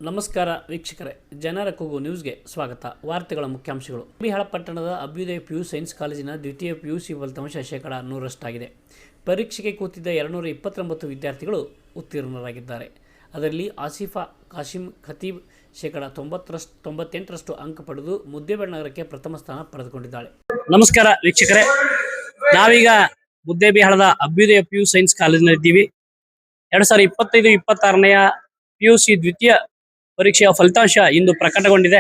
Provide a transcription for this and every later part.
ನಮಸ್ಕಾರ ವೀಕ್ಷಕರೇ, ಜನರ ಕೂಗು ನ್ಯೂಸ್ಗೆ ಸ್ವಾಗತ. ವಾರ್ತೆಗಳ ಮುಖ್ಯಾಂಶಗಳು. ಬಿಹಾಳ ಪಟ್ಟಣದ ಅಭ್ಯುದಯ ಪಿಯು ಸೈನ್ಸ್ ಕಾಲೇಜಿನ ದ್ವಿತೀಯ ಪಿಯುಸಿ ಫಲಿತಾಂಶ 100% ಪರೀಕ್ಷೆಗೆ ಕೂತಿದ್ದ 229 ವಿದ್ಯಾರ್ಥಿಗಳು ಉತ್ತೀರ್ಣರಾಗಿದ್ದಾರೆ. ಅದರಲ್ಲಿ ಆಸಿಫಾ ಕಾಶಿಂ ಖತೀಬ್ 98% ಅಂಕ ಪಡೆದು ಮುದ್ದೇಬೇಳ ನಗರಕ್ಕೆ ಪ್ರಥಮ ಸ್ಥಾನ ಪಡೆದುಕೊಂಡಿದ್ದಾಳೆ. ನಮಸ್ಕಾರ ವೀಕ್ಷಕರೇ, ನಾವೀಗ ಮುದ್ದೇಬಿಹಾಳದ ಅಭ್ಯುದಯ ಪಿಯು ಸೈನ್ಸ್ ಕಾಲೇಜಿನಲ್ಲಿದ್ದೀವಿ. 2025-26ನೇ ಪಿಯುಸಿ ದ್ವಿತೀಯ ಪರೀಕ್ಷೆಯ ಫಲಿತಾಂಶ ಇಂದು ಪ್ರಕಟಗೊಂಡಿದೆ.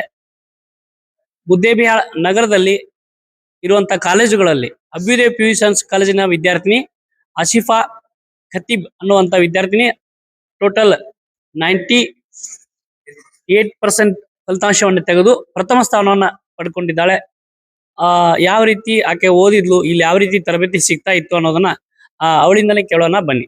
ಮುದ್ದೇಬಿಹಾಳ ನಗರದಲ್ಲಿ ಇರುವಂತಹ ಕಾಲೇಜುಗಳಲ್ಲಿ ಅಭ್ಯುದಯ ಪಿಯು ಸೈನ್ಸ್ ಕಾಲೇಜಿನ ವಿದ್ಯಾರ್ಥಿನಿ ಆಸಿಫಾ ಖತೀಬ್ ಅನ್ನುವಂತ ವಿದ್ಯಾರ್ಥಿನಿ ಟೋಟಲ್ 98% ಫಲಿತಾಂಶವನ್ನು ತೆಗೆದು ಪ್ರಥಮ ಸ್ಥಾನವನ್ನ ಪಡ್ಕೊಂಡಿದ್ದಾಳೆ. ಯಾವ ರೀತಿ ಆಕೆ ಓದಿದ್ಲು, ಇಲ್ಲಿ ಯಾವ ರೀತಿ ತರಬೇತಿ ಸಿಗ್ತಾ ಇತ್ತು ಅನ್ನೋದನ್ನ ಅವಳಿಂದಲೇ ಕೇಳೋಣ ಬನ್ನಿ.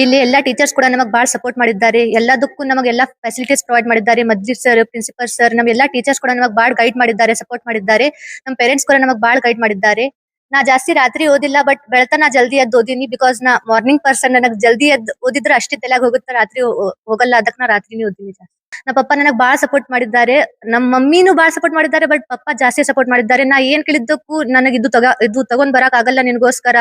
ಇಲ್ಲಿ ಎಲ್ಲಾ ಟೀಚರ್ಸ್ ಕೂಡ ನಮಗೆ ಬಹಳ ಸಪೋರ್ಟ್ ಮಾಡಿದ್ದಾರೆ. ಎಲ್ಲದಕ್ಕೂ ನಮಗೆ ಎಲ್ಲಾ ಫೆಸಿಲಿಟೀಸ್ ಪ್ರೊವೈಡ್ ಮಾಡಿದ್ದಾರೆ. ಮದ್ರಿ ಸರ್, ಪ್ರಿನ್ಸಿಪಲ್ ಸರ್, ನಮ್ ಎಲ್ಲಾ ಟೀಚರ್ಸ್ ಕೂಡ ನಮಗೆ ಬಹಳ ಗೈಡ್ ಮಾಡಿದ್ದಾರೆ, ಸಪೋರ್ಟ್ ಮಾಡಿದ್ದಾರೆ. ನಮ್ಮ ಪೇರೆಂಟ್ಸ್ ಕೂಡ ನಮಗೆ ಬಹಳ ಗೈಡ್ ಮಾಡಿದ್ದಾರೆ. ನಾ ಜಾಸ್ತಿ ರಾತ್ರಿ ಓದಿಲ್ಲ, ಬಟ್ ಬೆಳತನ ಜಲ್ದಿ ಎದ್ದು ಓದಿನಿ. ಬಿಕಾಸ್ ನಾ ಮಾರ್ನಿಂಗ್ ಪರ್ಸನ್, ನನಗೆ ಜಲ್ದಿ ಎದ್ದು ಓದಿದ್ರೆ ಅಷ್ಟೇ ತಲೆಯಾಗ ಹೋಗುತ್ತೆ, ರಾತ್ರಿ ಹೋಗಲ್ಲ. ಅದಕ್ಕೆ ನಾ ರಾತ್ರಿನೇ ಓದಿನಿ. ನಮ್ಮ ಪಪ್ಪ ನನಗೆ ಬಹಳ ಸಪೋರ್ಟ್ ಮಾಡಿದ್ದಾರೆ, ನಮ್ಮ ಮಮ್ಮಿನೂ ಬಹಳ ಸಪೋರ್ಟ್ ಮಾಡಿದ್ದಾರೆ, ಬಟ್ ಪಪ್ಪ ಜಾಸ್ತಿ ಸಪೋರ್ಟ್ ಮಾಡಿದ್ದಾರೆ. ನಾ ಏನ್ ಕೇಳಿದ್ದಕ್ಕೂ ನನಗೆ ಇದು ತಗೊಂಡ್ ಬರಕ್ ಆಗಲ್ಲ, ನಿನ್ಗೋಸ್ಕರ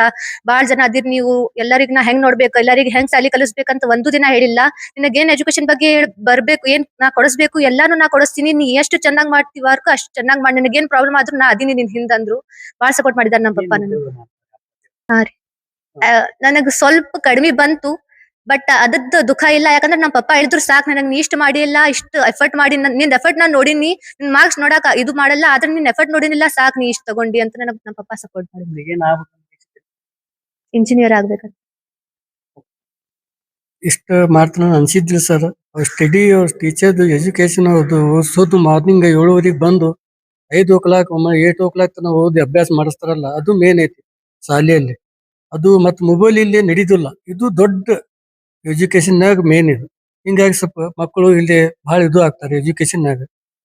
ಬಹಳ ಜನ ಅದಿರ್ ನೀವು, ಎಲ್ಲರಿಗ್ ನಾ ಹೆಂಗ್ ನೋಡ್ಬೇಕು, ಎಲ್ಲರಿಗ್ ಹೆಂಗ್ ಸಾಲಿ ಕಲಿಸ್ಬೇಕಂತ ಒಂದು ದಿನ ಹೇಳಿಲ್ಲ. ನಿನಗೆ ಏನ್ ಎಜುಕೇಶನ್ ಬಗ್ಗೆ ಬರ್ಬೇಕು, ಏನ್ ನಾ ಕೊಡಿಸ್ಬೇಕು ಎಲ್ಲಾನು ನಾ ಕೊಡಿಸ್ತೀನಿ, ನೀ ಎಷ್ಟು ಚೆನ್ನಾಗ್ ಮಾಡ್ತಿ ವರ್ಕ್ ಅಷ್ಟು ಚೆನ್ನಾಗ್ ಮಾಡಿ, ನಿನಗೇನ್ ಪ್ರಾಬ್ಲಮ್ ಆದ್ರೂ ನಾ ಅದೀನಿ ನಿನ್ ಹಿಂದಂದ್ರು. ಬಹಳ ಸಪೋರ್ಟ್ ಮಾಡಿದ್ದಾರೆ ನಮ್ಮ ಪಪ್ಪ ನನಗೆ. ಹಾ ರೀ, ನನಗ್ ಸ್ವಲ್ಪ ಕಡಿಮೆ ಬಂತು, ಬಟ್ ಅದದ್ದು ದುಃಖ ಇಲ್ಲ. ಯಾಕಂದ್ರೆ ನಮ್ಮ ಪಪ್ಪ ಹೇಳಿದ್ರು ಸಾಕ್, ನನಗ್ ನೀ ಇಷ್ಟ ಮಾಡಿಲ್ಲ, ಇಷ್ಟು ಎಫರ್ಟ್ ಮಾಡಿ, ನಿನ್ ಎಫರ್ಟ್ ನಾನ್ ನೋಡಿನಿ, ನಿನ್ ಮಾರ್ಕ್ಸ್ ನೋಡಾಕ ಇದು ಮಾಡಲ್ಲ, ಆದ್ರೆ ನಿನ್ ಎಫರ್ಟ್ ನೋಡಿನಿಲ್ಲ, ಸಾಕ್ ನೀ ಇಷ್ಟ ತಗೊಂಡಿ ಅಂತ ನನಗ್ ನಮ್ಮ ಪಪ್ಪ ಸಪೋರ್ಟ್ ಮಾಡಿದ್ರು. ಇಂಜಿನಿಯರ್ ಆಗ್ಬೇಕಂತ ಇಷ್ಟ ಮಾಡ್ತಾನ ಅನ್ಸಿದ್ರಿ ಸರ್. ಅವ್ರ ಸ್ಟಡಿ, ಅವ್ರ ಟೀಚರ್ದು ಎಜುಕೇಶನ್, ಅವ್ರದ್ದು ಓದಿಸೋದು ಮಾರ್ನಿಂಗ್ 7:00 ಬಂದು 5 o'clock 8 o'clock ತನ ಓದಿ ಅಭ್ಯಾಸ ಮಾಡಿಸ್ತಾರಲ್ಲ, ಅದು ಮೇನ್ ಐತಿ ಶಾಲೆಯಲ್ಲಿ. ಅದು ಮತ್ ಮೊಬೈಲ್ ಇಲ್ಲಿ ನಡೀದಿಲ್ಲ. ಇದು ದೊಡ್ಡ ಎಜುಕೇಶನ್ನಾಗ ಮೇನ್ ಇದು. ಹಿಂಗಾಗಿ ಸ್ವಲ್ಪ ಮಕ್ಕಳು ಇಲ್ಲಿ ಬಹಳ ಇದು ಆಗ್ತಾರೆ, ಎಜುಕೇಶನ್ನಾಗ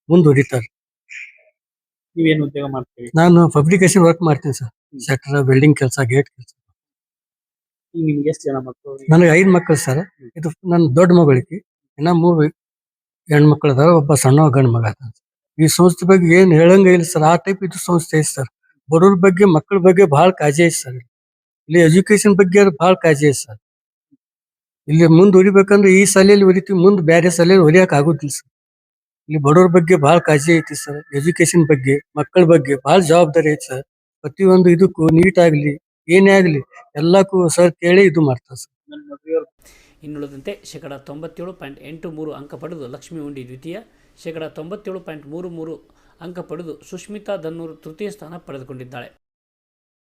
ಮುಂದುವರಿತಾರೆ. ನೀವೇನು ಉದ್ಯೋಗ ಮಾಡ್ತೀವಿ? ನಾನು ಫಬ್ರಿಕೇಶನ್ ವರ್ಕ್ ಮಾಡ್ತೀನಿ ಸರ್. ಶಟರ್, ವೆಲ್ಡಿಂಗ್ ಕೆಲಸ, ಗೇಟ್ ಕೆಲಸ. ನಿಮ್ಗೆ ಎಷ್ಟು ಜನ ಮಕ್ಕಳು? ನನಗೆ 5 ಮಕ್ಕಳು ಸರ್. ಇದು ನನ್ನ ದೊಡ್ಡ ಮಗಳಿಗೆ, ಇನ್ನ 3 ಹೆಣ್ಮಕ್ಳು ಅದಾರ, ಒಬ್ಬ ಸಣ್ಣ ಗಂಡು ಮಗ ಅದ. ಈ ಸಂಸ್ಥೆ ಬಗ್ಗೆ ಏನ್ ಹೇಳಂಗ ಇಲ್ಲ ಸರ್, ಆ ಟೈಪ್ ಇದು ಸಂಸ್ಥೆ ಐತಿ ಸರ್. ಬಡವ್ರ ಬಗ್ಗೆ, ಮಕ್ಕಳ ಬಗ್ಗೆ ಬಹಳ ಕಾಳಜಿ ಐತಿ ಸರ್. ಇಲ್ಲಿ ಎಜುಕೇಶನ್ ಬಗ್ಗೆ ಬಹಳ ಕಾಳಜಿ ಐತಿ ಸರ್. ಇಲ್ಲಿ ಮುಂದ್ ಹೊಡಿಬೇಕಂದ್ರೆ ಈ ಶಾಲೆಯಲ್ಲಿ ಹೊಡಿತೀವಿ, ಮುಂದ್ ಬೇರೆ ಶಾಲೆಯಲ್ಲಿ ಹೊಲಿಯಕ್ ಆಗುದಿಲ್ಲ ಸರ್. ಇಲ್ಲಿ ಬಡವ್ರ ಬಗ್ಗೆ ಬಹಳ ಕಾಳಜಿ ಐತಿ ಸರ್. ಎಜುಕೇಶನ್ ಬಗ್ಗೆ, ಮಕ್ಕಳ ಬಗ್ಗೆ ಬಹಳ ಜವಾಬ್ದಾರಿ ಐತಿ ಸರ್. ಪ್ರತಿಯೊಂದು ಇದಕ್ಕೂ ನೀಟ್ ಆಗ್ಲಿ, ಏನೇ ಆಗ್ಲಿ ಎಲ್ಲಕ್ಕೂ ಸರ್ ಕೇಳಿ ಇದು ಮಾಡ್ತಾರೆ ಸರ್. ಇನ್ನುಳಿದಂತೆ 97.83 ಅಂಕ ಪಡೆದು ಲಕ್ಷ್ಮೀ ಉಂಡಿ ದ್ವಿತೀಯ, 97.33 ಅಂಕ ಪಡೆದು ಸುಷ್ಮಿತಾ ದನ್ನೂರ್ ತೃತೀಯ ಸ್ಥಾನ ಪಡೆದುಕೊಂಡಿದ್ದಾಳೆ.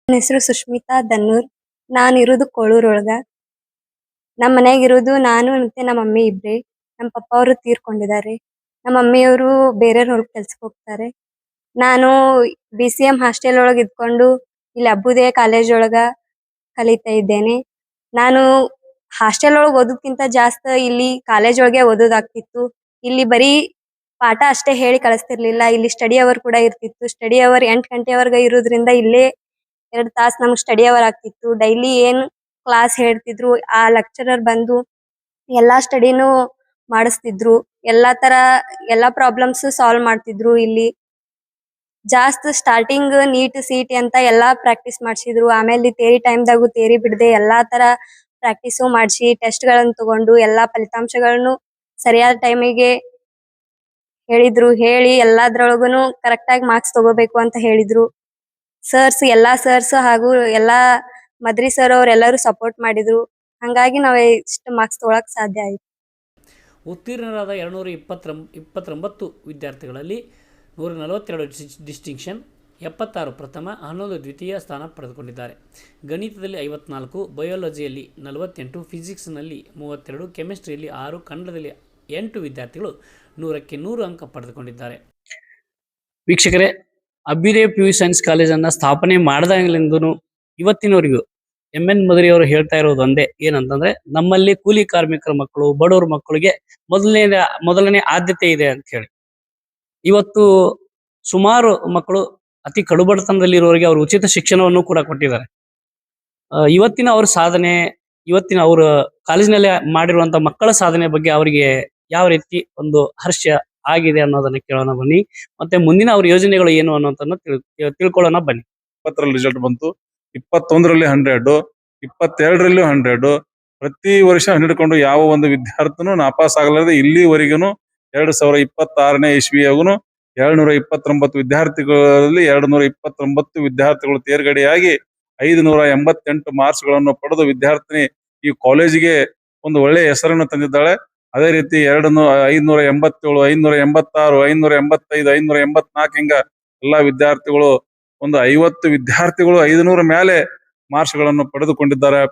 ನನ್ನ ಹೆಸರು ಸುಷ್ಮಿತಾ ದನ್ನೂರ್. ನಾನು ಇರೋದು ಕೋಳೂರೊಳಗ. ನಮ್ಮ ಮನ್ಯಾಗ ಇರೋದು ನಾನು ಮತ್ತೆ ನಮ್ಮ ಮಮ್ಮಿ ಇಬ್ರೇ. ನಮ್ಮ ಪಪ್ಪ ಅವರು ತೀರ್ಕೊಂಡಿದ್ದಾರೆ. ನಮ್ಮ ಮಮ್ಮಿಯವರು ಬೇರೆಯವ್ರ ಹೊರಗೆ ಕೆಲ್ಸಕ್ಕೆ ಹೋಗ್ತಾರೆ. ನಾನು BCM ಹಾಸ್ಟೆಲ್ ಒಳಗೆ ಇದ್ಕೊಂಡು ಇಲ್ಲಿ ಅಭ್ಯುದಯ ಕಾಲೇಜ್ ಒಳಗ ಕಲಿತಾ ಇದ್ದೇನೆ. ನಾನು ಹಾಸ್ಟೆಲ್ ಒಳಗೆ ಓದೋದ್ಕಿಂತ ಜಾಸ್ತಿ ಇಲ್ಲಿ ಕಾಲೇಜ್ ಒಳಗೆ ಓದೋದಾಗ್ತಿತ್ತು. ಇಲ್ಲಿ ಬರೀ ಪಾಠ ಅಷ್ಟೇ ಹೇಳಿ ಕಳಿಸ್ತಿರ್ಲಿಲ್ಲ, ಇಲ್ಲಿ ಸ್ಟಡಿ ಅವರ್ ಕೂಡ ಇರ್ತಿತ್ತು. ಸ್ಟಡಿ ಅವರ್ 8 ಗಂಟೆವರೆಗೆ ಇರೋದ್ರಿಂದ ಇಲ್ಲೇ 2 ತಾಸು ನಮ್ಗೆ ಸ್ಟಡಿ ಅವರ್ ಆಗ್ತಿತ್ತು. ಡೈಲಿ ಏನ್ ಕ್ಲಾಸ್ ಹೇಳ್ತಿದ್ರು ಆ ಲೆಕ್ಚರರ್ ಬಂದು ಎಲ್ಲಾ ಸ್ಟಡಿನೂ ಮಾಡಿಸ್ತಿದ್ರು. ಎಲ್ಲಾ ಪ್ರಾಬ್ಲಮ್ಸ್ ಸಾಲ್ವ್ ಮಾಡ್ತಿದ್ರು. ಇಲ್ಲಿ ಜಾಸ್ತಿ ಸ್ಟಾರ್ಟಿಂಗ್ ನೀಟ್ CET ಅಂತ ಎಲ್ಲಾ ಪ್ರಾಕ್ಟೀಸ್ ಮಾಡ್ಸಿದ್ರು. ಆಮೇಲೆ ತೇರಿ ಟೈಮ್ದಾಗು ತೇರಿ ಬಿಡದೆ ಎಲ್ಲಾ ತರ ಪ್ರಾಕ್ಟೀಸು ಮಾಡಿಸಿ, ಟೆಸ್ಟ್ ಗಳನ್ನ ತಗೊಂಡು ಎಲ್ಲಾ ಫಲಿತಾಂಶಗಳನ್ನು ಸರಿಯಾದ ಟೈಮಿಗೆ ಹೇಳಿದ್ರು. ಹೇಳಿ ಎಲ್ಲಾದ್ರೊಳಗುನು ಕರೆಕ್ಟ್ ಆಗಿ ಮಾರ್ಕ್ಸ್ ತಗೋಬೇಕು ಅಂತ ಹೇಳಿದ್ರು. ಎಲ್ಲಾ ಸರ್ಸ್ ಹಾಗೂ ಎಲ್ಲಾ ಮದ್ರಿ ಸರ್ ಅವರೆಲ್ಲರೂ ಸಪೋರ್ಟ್ ಮಾಡಿದ್ರು. ಹಂಗಾಗಿ ನಾವ್ ಇಷ್ಟು ಮಾರ್ಕ್ಸ್ ತಗೊಳಕ್ ಸಾಧ್ಯ ಆಯ್ತು. ಉತ್ತೀರ್ಣರಾದ 229 ವಿದ್ಯಾರ್ಥಿಗಳಲ್ಲಿ 142 ಡಿಸ್ಟಿಂಕ್ಷನ್, 76 ಪ್ರಥಮ, 11 ದ್ವಿತೀಯ ಸ್ಥಾನ ಪಡೆದುಕೊಂಡಿದ್ದಾರೆ. ಗಣಿತದಲ್ಲಿ 54, ಬಯಾಲಜಿಯಲ್ಲಿ 48, ಫಿಸಿಕ್ಸ್ನಲ್ಲಿ 32, ಕೆಮಿಸ್ಟ್ರಿಯಲ್ಲಿ 6, ಕನ್ನಡದಲ್ಲಿ 8 ವಿದ್ಯಾರ್ಥಿಗಳು 100ಕ್ಕೆ 100 ಅಂಕ ಪಡೆದುಕೊಂಡಿದ್ದಾರೆ. ವೀಕ್ಷಕರೇ, ಅಭ್ಯುದಯ ಪಿಯು ಸೈನ್ಸ್ ಕಾಲೇಜನ್ನು ಸ್ಥಾಪನೆ ಮಾಡಿದಾಗಲಿಂದೂ ಇವತ್ತಿನವರೆಗೂ MN ಮದರಿ ಅವರು ಹೇಳ್ತಾ ಇರೋದು ಒಂದೇ, ಏನಂತಂದ್ರೆ ನಮ್ಮಲ್ಲಿ ಕೂಲಿ ಕಾರ್ಮಿಕರ ಮಕ್ಕಳು, ಬಡವರ ಮಕ್ಕಳಿಗೆ ಮೊದಲನೇ ಆದ್ಯತೆ ಇದೆ ಅಂತ ಹೇಳಿ. ಇವತ್ತು ಸುಮಾರು ಮಕ್ಕಳು ಅತಿ ಕಡುಬಡತನದಲ್ಲಿರೋರಿಗೆ ಅವರು ಉಚಿತ ಶಿಕ್ಷಣವನ್ನು ಕೂಡ ಕೊಟ್ಟಿದ್ದಾರೆ. ಇವತ್ತಿನ ಅವ್ರ ಸಾಧನೆ, ಇವತ್ತಿನ ಅವ್ರ ಕಾಲೇಜಿನಲ್ಲಿ ಮಾಡಿರುವಂತ ಮಕ್ಕಳ ಸಾಧನೆ ಬಗ್ಗೆ ಅವರಿಗೆ ಯಾವ ರೀತಿ ಒಂದು ಹರ್ಷ ಆಗಿದೆ ಅನ್ನೋದನ್ನ ಕೇಳೋಣ ಬನ್ನಿ. ಮತ್ತೆ ಮುಂದಿನ ಅವ್ರ ಯೋಜನೆಗಳು ಏನು ಅನ್ನೋದನ್ನ ತಿಳ್ಕೊಳ್ಳೋಣ ಬನ್ನಿ. 20 ರಿಸಲ್ಟ್ ಬಂತು, 21ರಲ್ಲಿ 100, 22ರಲ್ಲೂ 100. ಪ್ರತಿ ವರ್ಷ 100 ಕೊಂಡು ಯಾವ ಒಂದು ವಿದ್ಯಾರ್ಥಿನೂ ನಾಪಾಸ್ ಆಗಲಾರದೆ ಇಲ್ಲಿವರೆಗೂ 2026ನೇ ಇಸ್ವಿಯಾಗೂ 229 ವಿದ್ಯಾರ್ಥಿಗಳಲ್ಲಿ 229 ವಿದ್ಯಾರ್ಥಿಗಳು ತೇರ್ಗಡೆಯಾಗಿ 588 ಮಾರ್ಕ್ಸ್ ಗಳನ್ನು ಪಡೆದು ವಿದ್ಯಾರ್ಥಿನಿ ಈ ಕಾಲೇಜಿಗೆ ಒಂದು ಒಳ್ಳೆಯ ಹೆಸರನ್ನು ತಂದಿದ್ದಾಳೆ. ಅದೇ ರೀತಿ 587, 586, 585, 584 ಹಿಂಗ ಎಲ್ಲಾ ವಿದ್ಯಾರ್ಥಿಗಳು ಒಂದು 50 ವಿದ್ಯಾರ್ಥಿಗಳು 500 ಮೇಲೆ ಮಾರ್ಕ್ಸ್ ಗಳನ್ನು ಪಡೆದುಕೊಂಡಿದ್ದಾರೆ.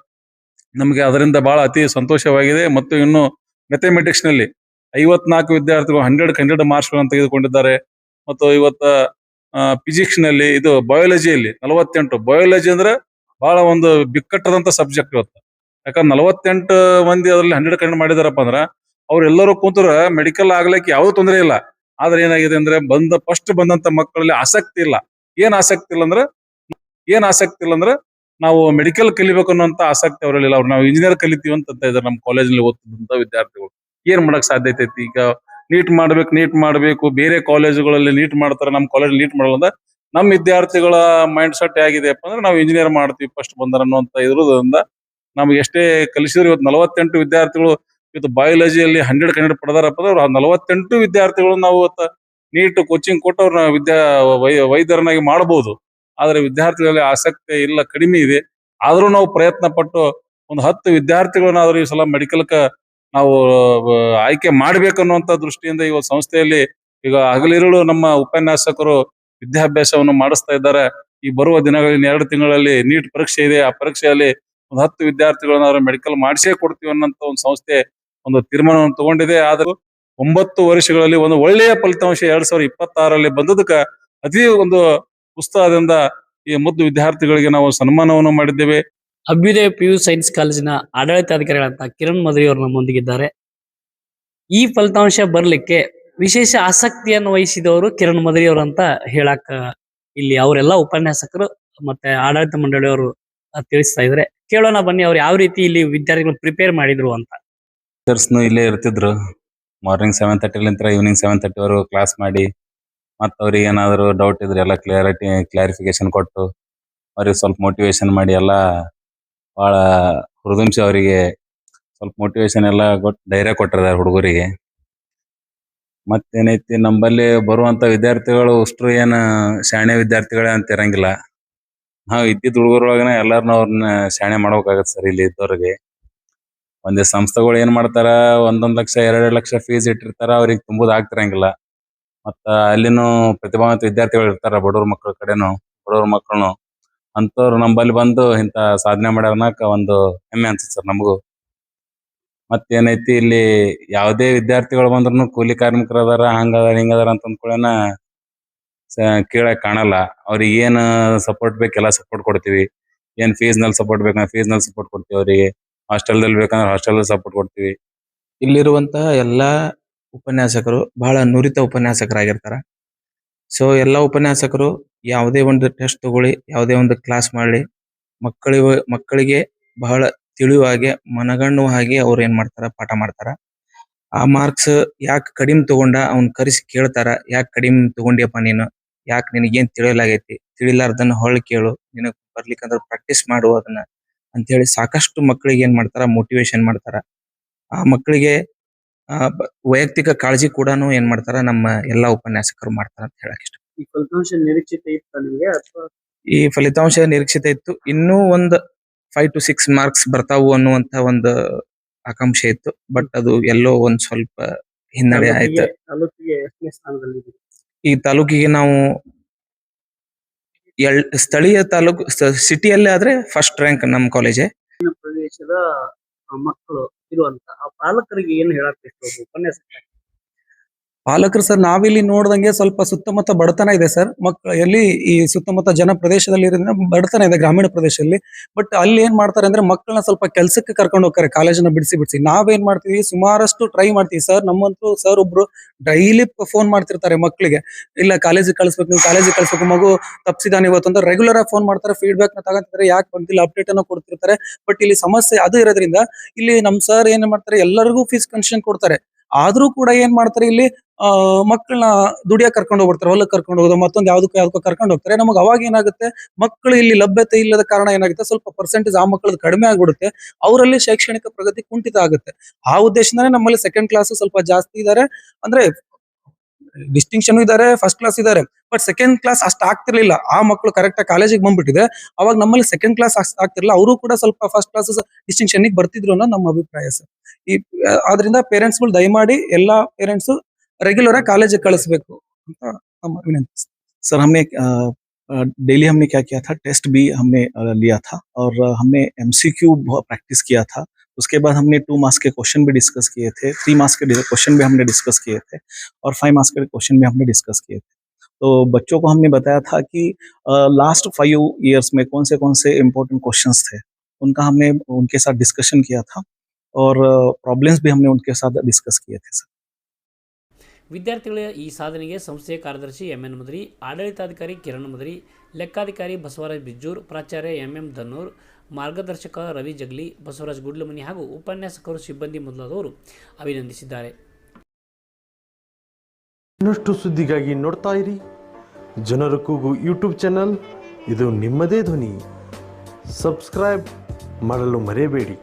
ನಮಗೆ ಅದರಿಂದ ಬಹಳ ಅತಿ ಸಂತೋಷವಾಗಿದೆ. ಮತ್ತು ಇನ್ನು ಮ್ಯಾಥಮೆಟಿಕ್ಸ್ ನಲ್ಲಿ 54 ವಿದ್ಯಾರ್ಥಿಗಳು 100 ಮಾರ್ಕ್ಸ್ ಗಳನ್ನು ತೆಗೆದುಕೊಂಡಿದ್ದಾರೆ. ಮತ್ತು ಇವತ್ತ ಫಿಸಿಕ್ಸ್ ನಲ್ಲಿ ಇದು ಬಯಾಲಜಿಯಲ್ಲಿ 48. ಬಯಾಲಜಿ ಅಂದ್ರೆ ಬಹಳ ಒಂದು ಬಿಕ್ಕಟ್ಟದಂತ ಸಬ್ಜೆಕ್ಟ್ ಇವತ್ತು. ಯಾಕಂದ್ರೆ 48 ಮಂದಿ ಅದ್ರಲ್ಲಿ 100 ಮಾಡಿದಾರಪ್ಪ ಅಂದ್ರ ಅವ್ರೆಲ್ಲರೂ ಕೂತ್ರ ಮೆಡಿಕಲ್ ಆಗ್ಲಿಕ್ಕೆ ಯಾವ್ದು ತೊಂದರೆ ಇಲ್ಲ. ಆದ್ರೆ ಏನಾಗಿದೆ ಅಂದ್ರೆ ಫಸ್ಟ್ ಬಂದಂತ ಮಕ್ಕಳಲ್ಲಿ ಆಸಕ್ತಿ ಇಲ್ಲ. ಏನ್ ಆಸಕ್ತಿ ಇಲ್ಲ ಅಂದ್ರೆ ನಾವು ಮೆಡಿಕಲ್ ಕಲಿಬೇಕು ಅನ್ನೋಂತ ಆಸಕ್ತಿ ಅವರಲ್ಲಿ ಇಲ್ಲ. ನಾವು ಇಂಜಿನಿಯರ್ ಕಲಿತೀವಿ ಅಂತ ಇದ್ದಾರೆ ನಮ್ಮ ಕಾಲೇಜಲ್ಲಿ ಓದ್ತಿದ್ದಂತ ವಿದ್ಯಾರ್ಥಿಗಳು. ಏನ್ ಮಾಡಕ್ ಸಾಧ್ಯತೆ ಐತಿ? ಈಗ ನೀಟ್ ಮಾಡ್ಬೇಕು ಬೇರೆ ಕಾಲೇಜುಗಳಲ್ಲಿ ನೀಟ್ ಮಾಡ್ತಾರೆ, ನಮ್ಮ ಕಾಲೇಜ್ ನೀಟ್ ಮಾಡಲ್ಲ ಅಂದ್ರೆ ನಮ್ಮ ವಿದ್ಯಾರ್ಥಿಗಳ ಮೈಂಡ್ ಸೆಟ್ ಆಗಿದೆಯಪ್ಪ ಅಂದ್ರೆ ನಾವು ಇಂಜಿನಿಯರ್ ಮಾಡ್ತೀವಿ ಫಸ್ಟ್ ಬಂದಾರ ಅನ್ನೋಂತ ಇರೋದ್ರಿಂದ ನಮ್ಗೆ ಎಷ್ಟೇ ಕಲಿಸಿದ್ರು ಇವತ್ತು 48 ವಿದ್ಯಾರ್ಥಿಗಳು ಇವತ್ತು ಬಯಾಲಜಿಯಲ್ಲಿ 100 ಪಡೆದಾರಪ್ಪ ಅಂದ್ರೆ 48 ವಿದ್ಯಾರ್ಥಿಗಳು ನಾವು ನೀಟ್ ಕೋಚಿಂಗ್ ಕೊಟ್ಟು ಅವ್ರನ್ನ ವೈದ್ಯರನ್ನಾಗಿ ಮಾಡಬಹುದು. ಆದ್ರೆ ವಿದ್ಯಾರ್ಥಿಗಳಲ್ಲಿ ಆಸಕ್ತಿ ಇಲ್ಲ, ಕಡಿಮೆ ಇದೆ. ಆದ್ರೂ ನಾವು ಪ್ರಯತ್ನ ಪಟ್ಟು ಒಂದು 10 ವಿದ್ಯಾರ್ಥಿಗಳನ್ನಾದ್ರೂ ಈ ಸಲ ಮೆಡಿಕಲ್ಕ ನಾವು ಆಯ್ಕೆ ಮಾಡ್ಬೇಕನ್ನುವಂತ ದೃಷ್ಟಿಯಿಂದ ಈ ಸಂಸ್ಥೆಯಲ್ಲಿ ಈಗ ಹಗಲಿರುಳು ನಮ್ಮ ಉಪನ್ಯಾಸಕರು ವಿದ್ಯಾಭ್ಯಾಸವನ್ನು ಮಾಡಿಸ್ತಾ ಇದ್ದಾರೆ. ಈ ಬರುವ ದಿನಗಳಲ್ಲಿ 2 ತಿಂಗಳಲ್ಲಿ ನೀಟ್ ಪರೀಕ್ಷೆ ಇದೆ. ಆ ಪರೀಕ್ಷೆಯಲ್ಲಿ ಒಂದು 10 ವಿದ್ಯಾರ್ಥಿಗಳನ್ನ ಮೆಡಿಕಲ್ ಮಾಡಿಸೇ ಕೊಡ್ತೀವಿ ಅನ್ನೋಂತ ಒಂದು ಸಂಸ್ಥೆ ಒಂದು ತೀರ್ಮಾನವನ್ನು ತಗೊಂಡಿದೆ. ಆದ್ರೂ 9 ವರ್ಷಗಳಲ್ಲಿ ಒಂದು ಒಳ್ಳೆಯ ಫಲಿತಾಂಶ 2026ರಲ್ಲಿ ಬಂದದಕ್ಕ ಅತಿ ಒಂದು ಉತ್ಸಾಹದಿಂದ ಈ ಮುದ್ದು ವಿದ್ಯಾರ್ಥಿಗಳಿಗೆ ನಾವು ಸನ್ಮಾನವನ್ನು ಮಾಡಿದ್ದೇವೆ. ಅಭ್ಯುದಯ PU ಸೈನ್ಸ್ ಕಾಲೇಜಿನ ಆಡಳಿತಾಧಿಕಾರಿಗಳಂತ ಕಿರಣ್ ಮದ್ರಿ ಅವರು ನಮ್ಮೊಂದಿಗಿದ್ದಾರೆ. ಈ ಫಲಿತಾಂಶ ಬರ್ಲಿಕ್ಕೆ ವಿಶೇಷ ಆಸಕ್ತಿಯನ್ನು ವಹಿಸಿದವರು ಕಿರಣ್ ಮದ್ರಿ ಅವರು ಅಂತ ಹೇಳಕ್ ಇಲ್ಲಿ ಅವರೆಲ್ಲ ಉಪನ್ಯಾಸಕರು ಮತ್ತೆ ಆಡಳಿತ ಮಂಡಳಿಯವರು ತಿಳಿಸ್ತಾ ಇದ್ರೆ. ಕೇಳೋಣ ಬನ್ನಿ ಅವ್ರು ಯಾವ ರೀತಿ ಇಲ್ಲಿ ವಿದ್ಯಾರ್ಥಿಗಳು ಪ್ರಿಪೇರ್ ಮಾಡಿದ್ರು ಅಂತ. ಟೀಚರ್ಸ್ನು ಇಲ್ಲೇ ಇರ್ತಿದ್ರು. ಮಾರ್ನಿಂಗ್ 7:30 ಈವ್ನಿಂಗ್ 7:30 ವರೆಗೂ ಕ್ಲಾಸ್ ಮಾಡಿ ಮತ್ತೆ ಅವ್ರಿಗೆ ಏನಾದ್ರು ಡೌಟ್ ಇದ್ರೆ ಎಲ್ಲ ಕ್ಲಾರಿಫಿಕೇಶನ್ ಕೊಟ್ಟು ಅವ್ರಿಗೆ ಸ್ವಲ್ಪ ಮೋಟಿವೇಶನ್ ಮಾಡಿ ಎಲ್ಲ ಬಹಳ ಹೃದಯಂಶ ಅವರಿಗೆ ಸ್ವಲ್ಪ ಮೋಟಿವೇಶನ್ ಎಲ್ಲ ಧೈರ್ಯ ಕೊಟ್ಟಿದ್ದಾರೆ ಹುಡುಗರಿಗೆ. ಮತ್ತೇನೈತಿ, ನಮ್ಮಲ್ಲಿ ಬರುವಂತ ವಿದ್ಯಾರ್ಥಿಗಳು ಅಷ್ಟ್ರು ಏನ್ ಶಾಣೆ ವಿದ್ಯಾರ್ಥಿಗಳೇ ಅಂತ ಇರಂಗಿಲ್ಲ. ನಾವು ಇದ್ದಿದ್ದ ಹುಡುಗರೊಳಗನ ಎಲ್ಲಾರನ್ನ ಅವ್ರನ್ನ ಶಾಣೆ ಮಾಡ್ಬೇಕಾಗತ್ತೆ ಸರ್. ಇಲ್ಲಿ ಇದ್ದವ್ರಿಗೆ ಒಂದೇ ಸಂಸ್ಥೆಗಳು ಏನ್ ಮಾಡ್ತಾರ, 1 ಲಕ್ಷ 2 ಲಕ್ಷ ಫೀಸ್ ಇಟ್ಟಿರ್ತಾರ, ಅವ್ರಿಗೆ ತುಂಬುದು ಆಗ್ತಿರಂಗಿಲ್ಲ. ಮತ್ತ ಅಲ್ಲಿನೂ ಪ್ರತಿಭಾವಂತ ವಿದ್ಯಾರ್ಥಿಗಳು ಇರ್ತಾರ, ಬಡವ್ರ ಮಕ್ಕಳನ್ನು ಅಂತವ್ರು ನಂಬಲ್ಲಿ ಬಂದು ಇಂತ ಸಾಧನೆ ಮಾಡ್ಯಾರನಕ ಒಂದು ಹೆಮ್ಮೆ ಅನ್ಸುತ್ತೆ ಸರ್ ನಮಗೂ. ಮತ್ತೇನೈತಿ, ಇಲ್ಲಿ ಯಾವುದೇ ವಿದ್ಯಾರ್ಥಿಗಳು ಬಂದ್ರು ಕೂಲಿ ಕಾರ್ಮಿಕರು ಅದಾರ, ಹಂಗದಾರ ಹಿಂಗದಾರ ಅಂತ ಅಂದ್ಕೊಳ್ಳೇನ ಕೇಳಕ್ ಕಾಣಲ್ಲ. ಅವ್ರಿಗೆ ಏನ್ ಸಪೋರ್ಟ್ ಬೇಕೆಲ್ಲ ಸಪೋರ್ಟ್ ಕೊಡ್ತೀವಿ. ಏನ್ ಫೀಸ್ ನಲ್ಲಿ ಸಪೋರ್ಟ್ ಬೇಕಂದ್ರೆ ಫೀಸ್ ನಲ್ಲಿ ಸಪೋರ್ಟ್ ಕೊಡ್ತೀವಿ. ಅವರಿಗೆ ಹಾಸ್ಟೆಲ್ದಲ್ಲಿ ಬೇಕಂದ್ರೆ ಹಾಸ್ಟೆಲ್ ಸಪೋರ್ಟ್ ಕೊಡ್ತೀವಿ. ಇಲ್ಲಿರುವಂತಹ ಎಲ್ಲಾ ಉಪನ್ಯಾಸಕರು ಬಹಳ ನುರಿತ ಉಪನ್ಯಾಸಕರಾಗಿರ್ತಾರ. ಸೊ ಎಲ್ಲಾ ಉಪನ್ಯಾಸಕರು ಯಾವುದೇ ಒಂದು ಟೆಸ್ಟ್ ತಗೊಳ್ಳಿ, ಯಾವುದೇ ಒಂದು ಕ್ಲಾಸ್ ಮಾಡ್ಲಿ, ಮಕ್ಕಳಿಗೆ ಬಹಳ ತಿಳಿಯುವಾಗೆ ಮನಗಣ್ಣುವ ಹಾಗೆ ಅವ್ರು ಏನ್ ಮಾಡ್ತಾರ, ಪಾಠ ಮಾಡ್ತಾರ. ಆ ಮಾರ್ಕ್ಸ್ ಯಾಕೆ ಕಡಿಮೆ ತಗೊಂಡ ಅವ್ನ್ ಕರೆಸಿ ಕೇಳ್ತಾರ, ಯಾಕೆ ಕಡಿಮೆ ತಗೊಂಡಿಯಪ್ಪ ನೀನು, ಯಾಕೆ ನಿನಗೇನ್ ತಿಳಿಯಲಾಗೈತಿ, ತಿಳಿಲಾರ್ದನ್ನ ಹೊಳ್ಳಿ ಕೇಳು, ನಿನಗ್ ಬರ್ಲಿಕ್ಕಂದ್ರ ಪ್ರಾಕ್ಟೀಸ್ ಮಾಡು ಅದನ್ನ ಅಂತ ಹೇಳಿ ಸಾಕಷ್ಟು ಮಕ್ಕಳಿಗೆ ಏನ್ ಮಾಡ್ತಾರ, ಮೋಟಿವೇಶನ್ ಮಾಡ್ತಾರ. ಆ ಮಕ್ಕಳಿಗೆ ವೈಯಕ್ತಿಕ ಕಾಳಜಿ ಕೂಡ ಏನ್ ಮಾಡ್ತಾರ, ನಮ್ಮ ಎಲ್ಲಾ ಉಪನ್ಯಾಸಕರು ಮಾಡ್ತಾರ ಅಂತ ಹೇಳಕ್ ಇಷ್ಟ. ಈ ಫಲಿತಾಂಶ ನಿರೀಕ್ಷಿತ ಇತ್ತ ನಿಮಗೆ ಅಥವಾ? ಈ ಫಲಿತಾಂಶ ನಿರೀಕ್ಷಿತ ಇತ್ತು. ಇನ್ನೂ ಒಂದ್ 5 to 6 ಮಾರ್ಕ್ಸ್ ಬರ್ತಾವು ಅನ್ನುವಂತ ಒಂದು ಆಕಾಂಕ್ಷೆ ಇತ್ತು. ಬಟ್ ಅದು ಎಲ್ಲೋ ಒಂದ್ ಸ್ವಲ್ಪ ಹಿನ್ನಡೆ ಆಯ್ತು. ತಾಲೂಕಿಗೆ ಎಷ್ಟನೇ ಸ್ಥಾನದಲ್ಲಿ? ಈ ತಾಲೂಕಿಗೆ ನಾವು ಸ್ಥಳೀಯ ತಾಲೂಕು ಸಿಟಿಯಲ್ಲೇ ಆದ್ರೆ ಫಸ್ಟ್ ರ್ಯಾಂಕ್ ನಮ್ಮ ಕಾಲೇಜೇ. ಪ್ರದೇಶದ ಮಕ್ಕಳು ಇರುವಂತ ಆ ಪಾಲಕರಿಗೆ ಏನು ಹೇಳಕ್ ಉಪನ್ಯಾಸ? ಪಾಲಕರು ಸರ್, ನಾವಿಲ್ಲಿ ನೋಡ್ದಂಗೆ ಸ್ವಲ್ಪ ಸುತ್ತಮುತ್ತ ಬಡತನ ಇದೆ ಸರ್. ಮಕ್ಕಳು ಎಲ್ಲಿ ಈ ಸುತ್ತಮುತ್ತ ಜನ ಪ್ರದೇಶದಲ್ಲಿ ಇರೋದ್ರಿಂದ ಬಡತನ ಇದೆ ಗ್ರಾಮೀಣ ಪ್ರದೇಶದಲ್ಲಿ. ಬಟ್ ಅಲ್ಲಿ ಏನ್ ಮಾಡ್ತಾರೆ ಅಂದ್ರೆ ಮಕ್ಕಳನ್ನ ಸ್ವಲ್ಪ ಕೆಲ್ಸಕ್ಕೆ ಕರ್ಕೊಂಡು ಹೋಗ್ತಾರೆ, ಕಾಲೇಜನ್ನ ಬಿಡಿಸಿ. ನಾವೇನ್ ಮಾಡ್ತೀವಿ, ಸುಮಾರಷ್ಟು ಟ್ರೈ ಮಾಡ್ತೀವಿ ಸರ್. ನಮ್ಮಂತೂ ಸರ್ ಒಬ್ರು ಡೈಲಿ ಫೋನ್ ಮಾಡ್ತಿರ್ತಾರೆ ಮಕ್ಕಳಿಗೆ, ಇಲ್ಲ ಕಾಲೇಜಿಗೆ ಕಳಿಸ್ಬೇಕು, ನೀವು ಕಾಲೇಜಿಗೆ ಕಳಿಸ್ಬೇಕು, ಮಗು ತಪ್ಪಿಸಿದಾನೆ ಇವತ್ತು ಅಂತ ರೆಗ್ಯುಲರ್ ಆಗಿ ಫೋನ್ ಮಾಡ್ತಾರೆ. ಫೀಡ್ಬ್ಯಾಕ್ ನ ತಗೊಂತಿರ್ತಾರೆ, ಯಾಕೆ ಬಂದಿಲ್ಲ ಅಪ್ಡೇಟ್ ಅನ್ನು ಕೊಡ್ತಿರ್ತಾರೆ. ಬಟ್ ಇಲ್ಲಿ ಸಮಸ್ಯೆ ಅದು ಇರೋದ್ರಿಂದ ಇಲ್ಲಿ ನಮ್ ಸರ್ ಏನ್ ಮಾಡ್ತಾರೆ, ಎಲ್ಲರಿಗೂ ಫೀಸ್ ಕನ್ಸೆಷನ್ ಕೊಡ್ತಾರೆ. ಆದ್ರೂ ಕೂಡ ಏನ್ ಮಾಡ್ತಾರೆ ಇಲ್ಲಿ ಮಕ್ಕಳನ್ನ ದುಡಿಯಕ್ ಕರ್ಕೊಂಡು ಹೋಗ್ಬಿಡ್ತಾರೆ, ಹೊಲಕ್ಕೆ ಕರ್ಕೊಂಡು ಹೋಗೋದು, ಮತ್ತೊಂದು ಯಾವ್ದಕ್ಕೂ ಕರ್ಕೊಂಡು ಹೋಗ್ತಾರೆ. ನಮಗೆ ಅವಾಗ ಏನಾಗುತ್ತೆ, ಮಕ್ಕಳು ಇಲ್ಲಿ ಲಭ್ಯತೆ ಇಲ್ಲದ ಕಾರಣ ಏನಾಗುತ್ತೆ, ಸ್ವಲ್ಪ ಪರ್ಸೆಂಟೇಜ್ ಆ ಮಕ್ಕಳದ್ದು ಕಡಿಮೆ ಆಗ್ಬಿಡುತ್ತೆ, ಅವರಲ್ಲಿ ಶೈಕ್ಷಣಿಕ ಪ್ರಗತಿ ಕುಂಠಿತ ಆಗುತ್ತೆ. ಆ ಉದ್ದೇಶದಿಂದಾನೇ ನಮ್ಮಲ್ಲಿ ಸೆಕೆಂಡ್ ಕ್ಲಾಸ್ ಸ್ವಲ್ಪ ಜಾಸ್ತಿ ಇದ್ದಾರೆ, ಅಂದ್ರೆ ಡಿಸ್ಟಿಂಕ್ಷನ್ ಇದ್ದಾರೆ, ಫಸ್ಟ್ ಕ್ಲಾಸ್ ಇದ್ದಾರೆ. ಬಟ್ ಸೆಕೆಂಡ್ ಕ್ಲಾಸ್ ಅಷ್ಟು ಆಗ್ತಿರ್ಲಿಲ್ಲ. ಆ ಮಕ್ಕಳು ಕರೆಕ್ಟ್ ಆಗಿ ಕಾಲೇಜಿಗೆ ಬಂದ್ಬಿಟ್ಟಿದೆ, ಅವಾಗ ನಮ್ಮಲ್ಲಿ ಸೆಕೆಂಡ್ ಕ್ಲಾಸ್ ಆಗ್ತಿರ್ಲಿಲ್ಲ, ಅವರು ಕೂಡ ಸ್ವಲ್ಪ ಫಸ್ಟ್ ಕ್ಲಾಸ್ ಡಿಸ್ಟಿಂಕ್ಷನ್ ಬರ್ತಿದ್ರು ಅನ್ನೋ ನಮ್ಮ ಅಭಿಪ್ರಾಯ ಸರ್. ಈ ಆದ್ರಿಂದ ಪೇರೆಂಟ್ಸ್ ಗಳು ದಯಮಾಡಿ ಎಲ್ಲಾ ಪೇರೆಂಟ್ಸ್ रेगुलर कॉलेज कಳಿಸಬೇಕು ಅಂತ ನಮ್ಮ ವಿನಂತಿ. सर हमने डेली हमने क्या किया था, टेस्ट भी हमने लिया था और हमने एमसीक्यू प्रैक्टिस किया था. उसके बाद हमने 2 मार्क्स के क्वेश्चन भी डिस्कस किए थे, 3 मार्क्स के क्वेश्चन भी हमने डिस्कस किए थे और 5 मार्क्स के क्वेश्चन भी हमने डिस्कस किए थे. तो बच्चों को हमने बताया था कि लास्ट 5 इयर्स में कौन से इम्पोर्टेंट क्वेश्चंस थे, उनका हमने उनके साथ डिस्कशन किया था और प्रॉब्लम्स भी हमने उनके साथ डिस्कस किए थे सर. ವಿದ್ಯಾರ್ಥಿಗಳ ಈ ಸಾಧನೆಗೆ ಸಂಸ್ಥೆಯ ಕಾರ್ಯದರ್ಶಿ ಎಂ.ಎನ್. ಮದರಿ, ಆಡಳಿತಾಧಿಕಾರಿ ಕಿರಣ್ ಮದರಿ, ಲೆಕ್ಕಾಧಿಕಾರಿ ಬಸವರಾಜ್ ಬಿಜ್ಜೂರ್, ಪ್ರಾಚಾರ್ಯ ಎಂ.ಎಂ. ದನ್ನೂರ್, ಮಾರ್ಗದರ್ಶಕ ರವಿ ಜಗ್ಲಿ, ಬಸವರಾಜ್ ಗುಡ್ಲಮನಿ ಹಾಗೂ ಉಪನ್ಯಾಸಕರು, ಸಿಬ್ಬಂದಿ ಮೊದಲಾದವರು ಅಭಿನಂದಿಸಿದ್ದಾರೆ. ಇನ್ನಷ್ಟು ಸುದ್ದಿಗಾಗಿ ನೋಡ್ತಾ ಇರಿ ಜನರ ಕೂಗು ಯೂಟ್ಯೂಬ್ ಚಾನಲ್. ಇದು ನಿಮ್ಮದೇ ಧ್ವನಿ. ಸಬ್ಸ್ಕ್ರೈಬ್ ಮಾಡಲು ಮರೆಯಬೇಡಿ.